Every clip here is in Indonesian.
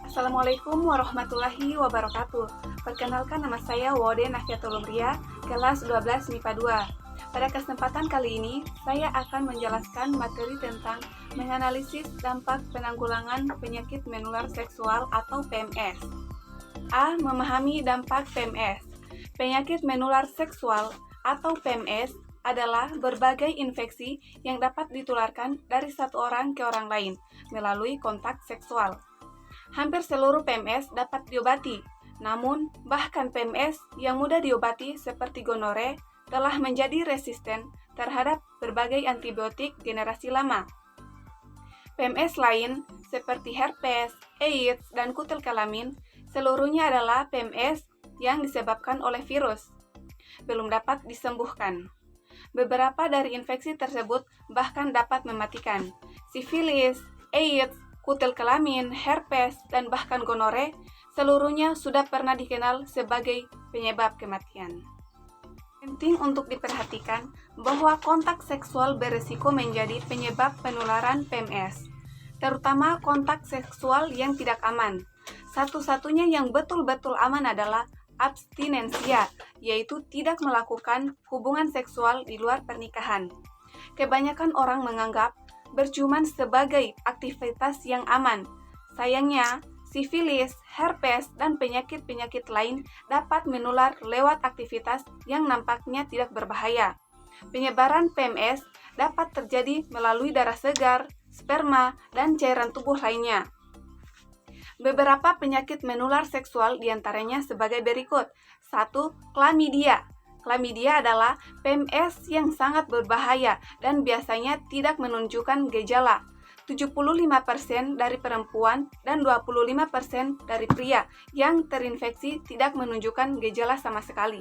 Assalamualaikum warahmatullahi wabarakatuh. Perkenalkan, nama saya Wode Nafiatul Umriah, kelas 12 MIPA 2. Pada kesempatan kali ini, saya akan menjelaskan materi tentang menganalisis dampak penanggulangan penyakit menular seksual atau PMS. A. Memahami dampak PMS. Penyakit menular seksual atau PMS adalah berbagai infeksi yang dapat ditularkan dari satu orang ke orang lain melalui kontak seksual. Hampir seluruh PMS dapat diobati, namun bahkan PMS yang mudah diobati seperti gonore telah menjadi resisten terhadap berbagai antibiotik generasi lama. PMS lain seperti herpes, AIDS, dan kutil kelamin seluruhnya adalah PMS yang disebabkan oleh virus, belum dapat disembuhkan. Beberapa dari infeksi tersebut bahkan dapat mematikan. Sifilis, AIDS, kutil kelamin, herpes, dan bahkan gonore, seluruhnya sudah pernah dikenal sebagai penyebab kematian. Penting untuk diperhatikan bahwa kontak seksual beresiko menjadi penyebab penularan PMS, terutama kontak seksual yang tidak aman. Satu-satunya yang betul-betul aman adalah abstinensia, yaitu tidak melakukan hubungan seksual di luar pernikahan. Kebanyakan orang menganggap berciuman sebagai aktivitas yang aman. Sayangnya, sifilis, herpes, dan penyakit-penyakit lain dapat menular lewat aktivitas yang nampaknya tidak berbahaya. Penyebaran PMS dapat terjadi melalui darah segar, sperma, dan cairan tubuh lainnya. Beberapa penyakit menular seksual diantaranya sebagai berikut. 1. Klamidia. Klamidia adalah PMS yang sangat berbahaya dan biasanya tidak menunjukkan gejala. 75% dari perempuan dan 25% dari pria yang terinfeksi tidak menunjukkan gejala sama sekali.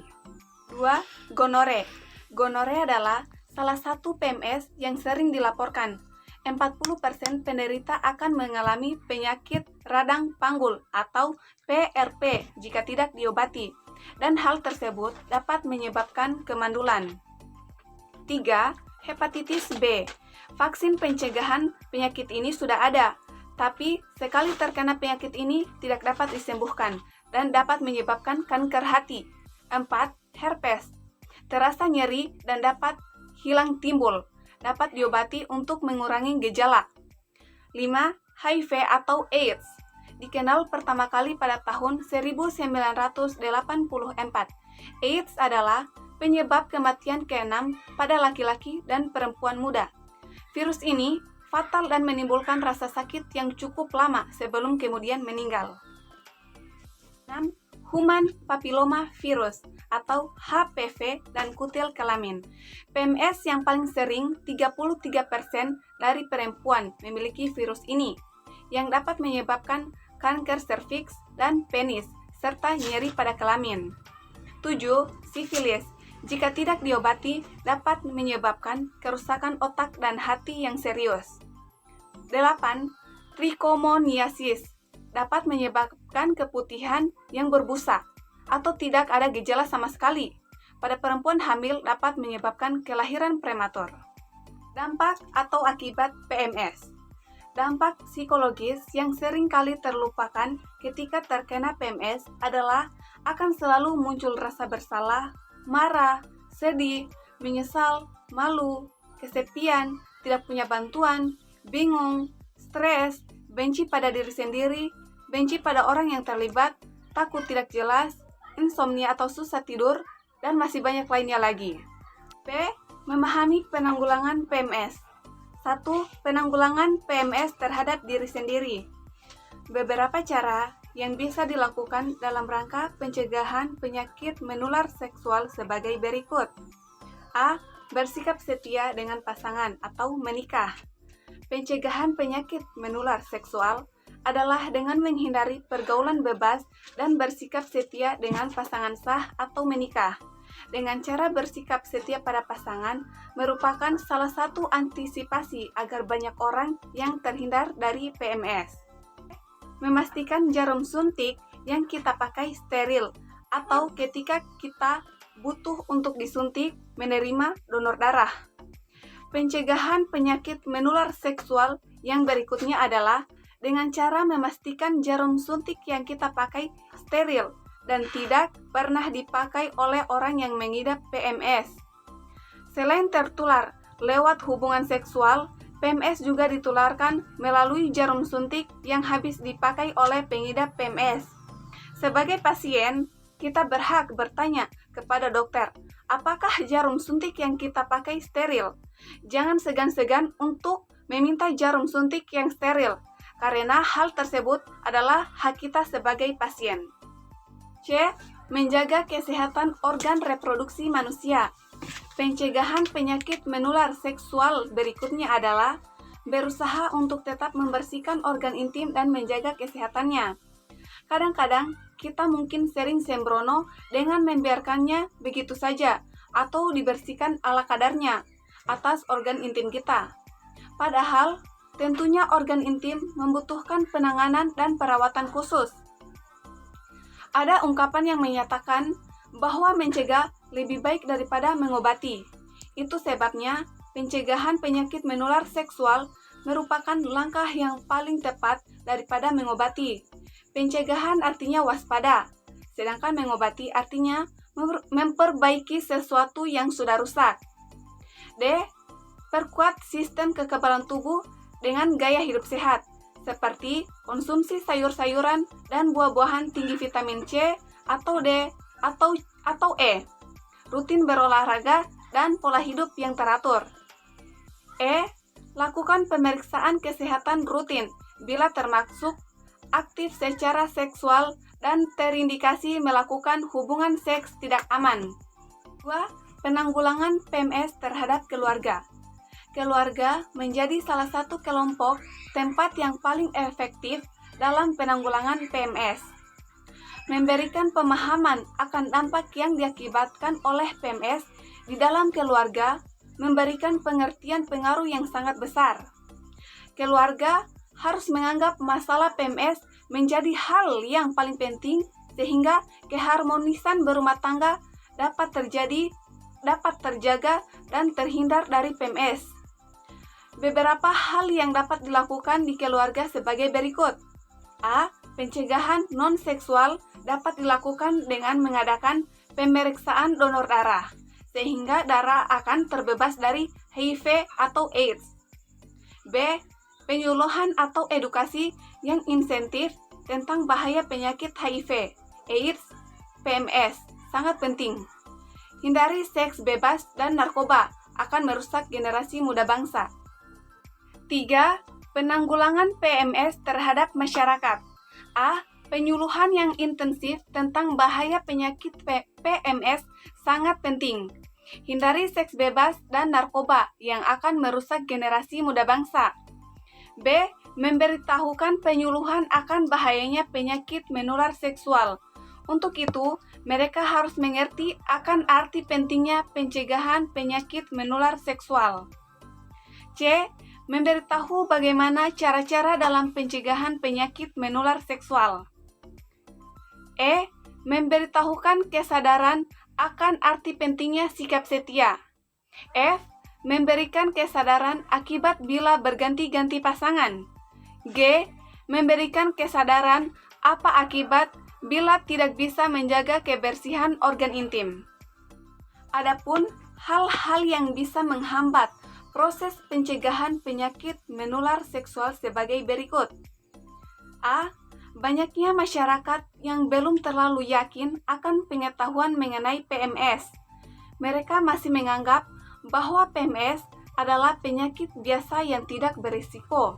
2. Gonore. Gonore adalah salah satu PMS yang sering dilaporkan. 40% penderita akan mengalami penyakit radang panggul atau PRP jika tidak diobati, dan hal tersebut dapat menyebabkan kemandulan. 3. Hepatitis B. Vaksin pencegahan penyakit ini sudah ada, tapi sekali terkena penyakit ini tidak dapat disembuhkan dan dapat menyebabkan kanker hati. 4. Herpes. Terasa nyeri dan dapat hilang timbul. Dapat diobati untuk mengurangi gejala. 5. HIV atau AIDS. Dikenal pertama kali pada tahun 1984. AIDS adalah penyebab kematian ke-6 pada laki-laki dan perempuan muda. Virus ini fatal dan menimbulkan rasa sakit yang cukup lama sebelum kemudian meninggal. 6. Human Papilloma Virus atau HPV dan kutil kelamin. PMS yang paling sering 33% dari perempuan memiliki virus ini, yang dapat menyebabkan kanker serviks dan penis, serta nyeri pada kelamin. 7. Sifilis. Jika tidak diobati, dapat menyebabkan kerusakan otak dan hati yang serius. 8. Trichomoniasis. Dapat menyebabkan keputihan yang berbusa atau tidak ada gejala sama sekali. Pada perempuan hamil dapat menyebabkan kelahiran prematur. Dampak atau akibat PMS. Dampak psikologis yang sering kali terlupakan ketika terkena PMS adalah akan selalu muncul rasa bersalah, marah, sedih, menyesal, malu, kesepian, tidak punya bantuan, bingung, stres, benci pada diri sendiri, benci pada orang yang terlibat, takut tidak jelas, insomnia atau susah tidur, dan masih banyak lainnya lagi. B. Memahami penanggulangan PMS. 1. Penanggulangan PMS terhadap diri sendiri. Beberapa cara yang bisa dilakukan dalam rangka pencegahan penyakit menular seksual sebagai berikut. A. Bersikap setia dengan pasangan atau menikah. Pencegahan penyakit menular seksual adalah dengan menghindari pergaulan bebas dan bersikap setia dengan pasangan sah atau menikah. Dengan cara bersikap setia pada pasangan merupakan salah satu antisipasi agar banyak orang yang terhindar dari PMS. Memastikan jarum suntik yang kita pakai steril atau ketika kita butuh untuk disuntik menerima donor darah. Pencegahan penyakit menular seksual yang berikutnya adalah dengan cara memastikan jarum suntik yang kita pakai steril dan tidak pernah dipakai oleh orang yang mengidap PMS. Selain tertular lewat hubungan seksual, PMS juga ditularkan melalui jarum suntik yang habis dipakai oleh pengidap PMS. Sebagai pasien, kita berhak bertanya kepada dokter, apakah jarum suntik yang kita pakai steril? Jangan segan-segan untuk meminta jarum suntik yang steril, karena hal tersebut adalah hak kita sebagai pasien. C. Menjaga kesehatan organ reproduksi manusia. Pencegahan penyakit menular seksual berikutnya adalah berusaha untuk tetap membersihkan organ intim dan menjaga kesehatannya. Kadang-kadang kita mungkin sering sembrono dengan membiarkannya begitu saja atau dibersihkan ala kadarnya atas organ intim kita. Padahal, tentunya organ intim membutuhkan penanganan dan perawatan khusus. Ada ungkapan yang menyatakan bahwa mencegah lebih baik daripada mengobati. Itu sebabnya pencegahan penyakit menular seksual merupakan langkah yang paling tepat daripada mengobati. Pencegahan artinya waspada, sedangkan mengobati artinya memperbaiki sesuatu yang sudah rusak. D. Perkuat sistem kekebalan tubuh dengan gaya hidup sehat, seperti konsumsi sayur-sayuran dan buah-buahan tinggi vitamin C atau D atau E, rutin berolahraga dan pola hidup yang teratur. E. Lakukan pemeriksaan kesehatan rutin bila termasuk aktif secara seksual dan terindikasi melakukan hubungan seks tidak aman. 2. Penanggulangan PMS terhadap keluarga. Keluarga menjadi salah satu kelompok tempat yang paling efektif dalam penanggulangan PMS. Memberikan pemahaman akan dampak yang diakibatkan oleh PMS di dalam keluarga memberikan pengertian pengaruh yang sangat besar. Keluarga harus menganggap masalah PMS menjadi hal yang paling penting sehingga keharmonisan berumah tangga dapat terjaga dan terhindar dari PMS. Beberapa hal yang dapat dilakukan di keluarga sebagai berikut. A. Pencegahan non-seksual dapat dilakukan dengan mengadakan pemeriksaan donor darah, sehingga darah akan terbebas dari HIV atau AIDS. B. Penyuluhan atau edukasi yang insentif tentang bahaya penyakit HIV, AIDS, PMS, sangat penting. Hindari seks bebas dan narkoba akan merusak generasi muda bangsa. 3. Penanggulangan PMS terhadap masyarakat. A. Penyuluhan yang intensif tentang bahaya penyakit PMS sangat penting. Hindari seks bebas dan narkoba yang akan merusak generasi muda bangsa. B. Memberitahukan penyuluhan akan bahayanya penyakit menular seksual. Untuk itu, mereka harus mengerti akan arti pentingnya pencegahan penyakit menular seksual. C. Memberitahu bagaimana cara-cara dalam pencegahan penyakit menular seksual. E. Memberitahukan kesadaran akan arti pentingnya sikap setia. F. Memberikan kesadaran akibat bila berganti-ganti pasangan. G. Memberikan kesadaran apa akibat bila tidak bisa menjaga kebersihan organ intim. Adapun hal-hal yang bisa menghambat proses pencegahan penyakit menular seksual sebagai berikut. A. Banyaknya masyarakat yang belum terlalu yakin akan pengetahuan mengenai PMS. Mereka masih menganggap bahwa PMS adalah penyakit biasa yang tidak berisiko.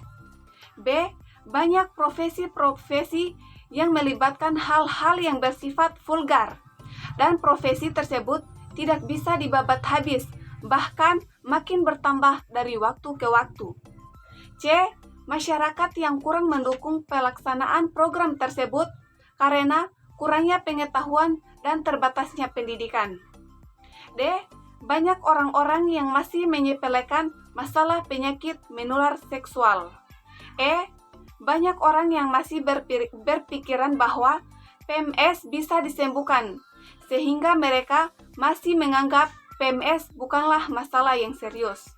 B. Banyak profesi-profesi yang melibatkan hal-hal yang bersifat vulgar, dan profesi tersebut tidak bisa dibabat habis, bahkan makin bertambah dari waktu ke waktu. C. Masyarakat yang kurang mendukung pelaksanaan program tersebut karena kurangnya pengetahuan dan terbatasnya pendidikan. D. Banyak orang-orang yang masih menyepelekan masalah penyakit menular seksual. E. Banyak orang yang masih berpikiran bahwa PMS bisa disembuhkan, sehingga mereka masih menganggap PMS bukanlah masalah yang serius.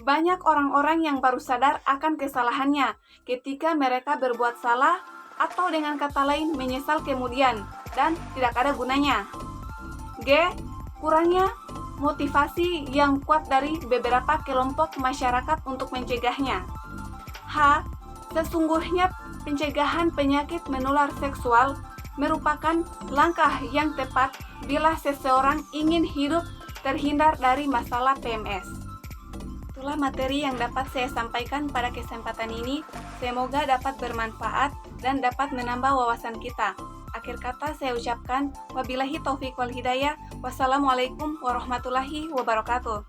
Banyak orang-orang yang baru sadar akan kesalahannya ketika mereka berbuat salah atau dengan kata lain menyesal kemudian dan tidak ada gunanya. G. Kurangnya motivasi yang kuat dari beberapa kelompok masyarakat untuk mencegahnya. H. Sesungguhnya pencegahan penyakit menular seksual merupakan langkah yang tepat bila seseorang ingin hidup terhindar dari masalah PMS. Itulah materi yang dapat saya sampaikan pada kesempatan ini. Semoga dapat bermanfaat dan dapat menambah wawasan kita. Akhir kata saya ucapkan wabillahi taufiq wal hidayah. Wassalamualaikum warahmatullahi wabarakatuh.